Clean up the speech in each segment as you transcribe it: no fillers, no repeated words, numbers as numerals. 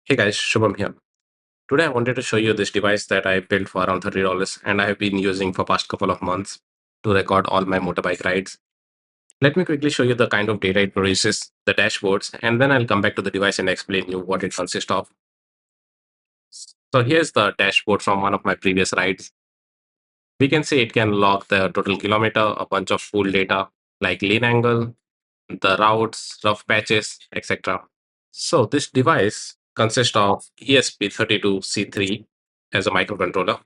Hey guys, Shubham here. Today I wanted to show you this device that I built for around $30 and I have been using for past couple of months to record all my motorbike rides. Let me quickly show you the kind of data it produces, the dashboards, and then I'll come back to the device and explain you what it consists of. So here's the dashboard from one of my previous rides. We can see it can log the total kilometer, a bunch of full data like lean angle, the routes, rough patches, etc. So this device consists of ESP32 C3 as a microcontroller.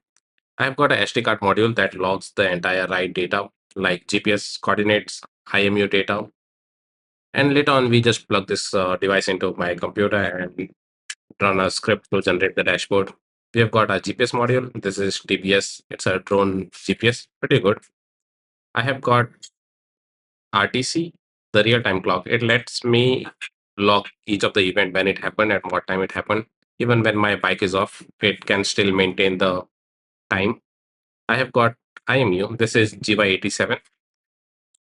I've got a SD card module that logs the entire ride data like GPS coordinates, IMU data, and later on we just plug this device into my computer and run a script to generate the dashboard. We have got a GPS module. This is TPS. It's a drone GPS. Pretty good. I have got RTC, the real-time clock. It lets me log each of the event when it happened, at what time it happened. Even when my bike is off, it can still maintain the time. I have got IMU. This is GY87.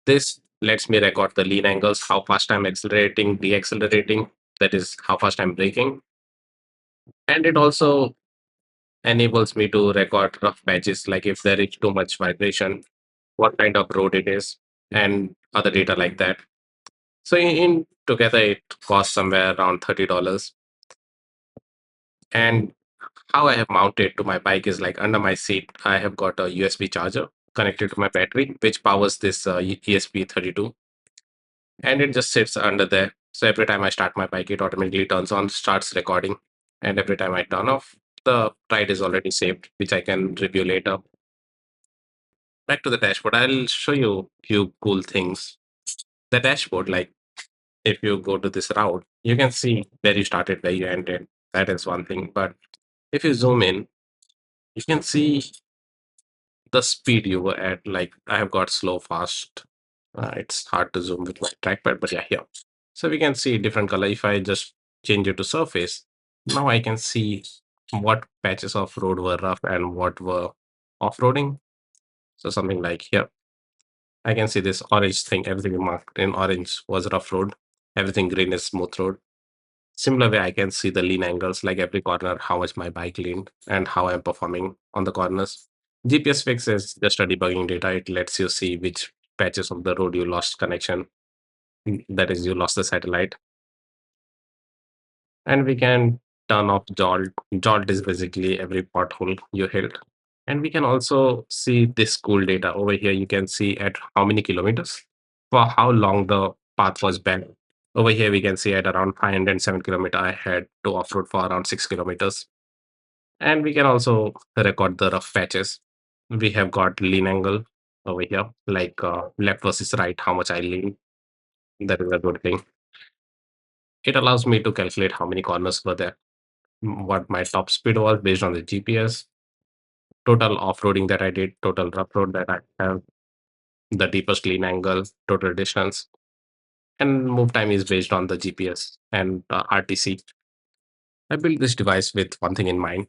This lets me record the lean angles, how fast I'm accelerating, deaccelerating. That is how fast I'm braking. And it also enables me to record rough patches, like if there is too much vibration, what kind of road it is, and other data like that. So in together, it costs somewhere around $30. And how I have mounted to my bike is like under my seat, I have got a USB charger connected to my battery, which powers this ESP32, and it just sits under there. So every time I start my bike, it automatically turns on, starts recording, and every time I turn off, the ride is already saved, which I can review later. Back to the dashboard, I'll show you few cool things. The dashboard, like if you go to this route, you can see where you started, where you ended. That is one thing. But if you zoom in, you can see the speed you were at. Like I have got slow, fast. It's hard to zoom with my trackpad, but yeah, here. So we can see different color. If I just change it to surface, now I can see what patches of road were rough and what were off-roading. So something like here, I can see this orange thing. Everything marked in orange was rough road. Everything green is smooth road. Similar way, I can see the lean angles, like every corner, how much my bike leaned and how I'm performing on the corners. GPS fix is just a debugging data. It lets you see which patches of the road you lost connection. That is, you lost the satellite. And we can turn off jolt. Jolt is basically every pothole you hit. And we can also see this cool data over here. You can see at how many kilometers, for how long the path was bent. Over here, we can see at around 507 kilometers, I had to off-road for around 6 kilometers. And we can also record the rough patches. We have got lean angle over here, like left versus right, how much I lean. That is a good thing. It allows me to calculate how many corners were there, what my top speed was based on the GPS, total off-roading that I did, total rough road that I have, the deepest lean angle, total distance, and move time is based on the GPS and RTC. I built this device with one thing in mind.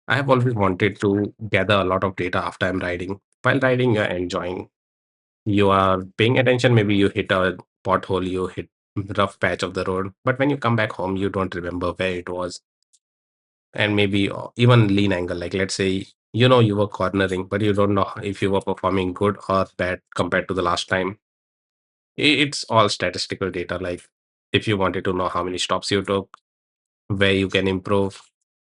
I have always wanted to gather a lot of data after I'm riding. While riding, you're enjoying. You are paying attention. Maybe you hit a pothole, you hit rough patch of the road. But when you come back home, you don't remember where it was. And maybe even lean angle. Like let's say, you were cornering, but you don't know if you were performing good or bad compared to the last time. It's all statistical data. Like if you wanted to know how many stops you took, where you can improve,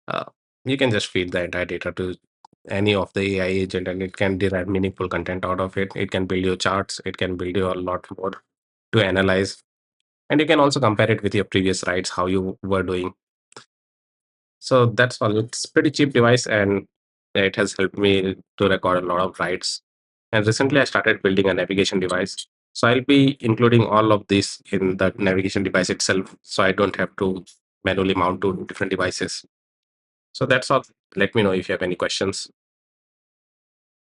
uh, you can just feed the entire data to any of the AI agent and it can derive meaningful content out of it. It can build you charts, it can build you a lot more to analyze. And you can also compare it with your previous rides, how you were doing. So that's all. It's pretty cheap device and it has helped me to record a lot of rides. And recently I started building a navigation device. So I'll be including all of this in the navigation device itself. So I don't have to manually mount to different devices. So that's all. Let me know if you have any questions.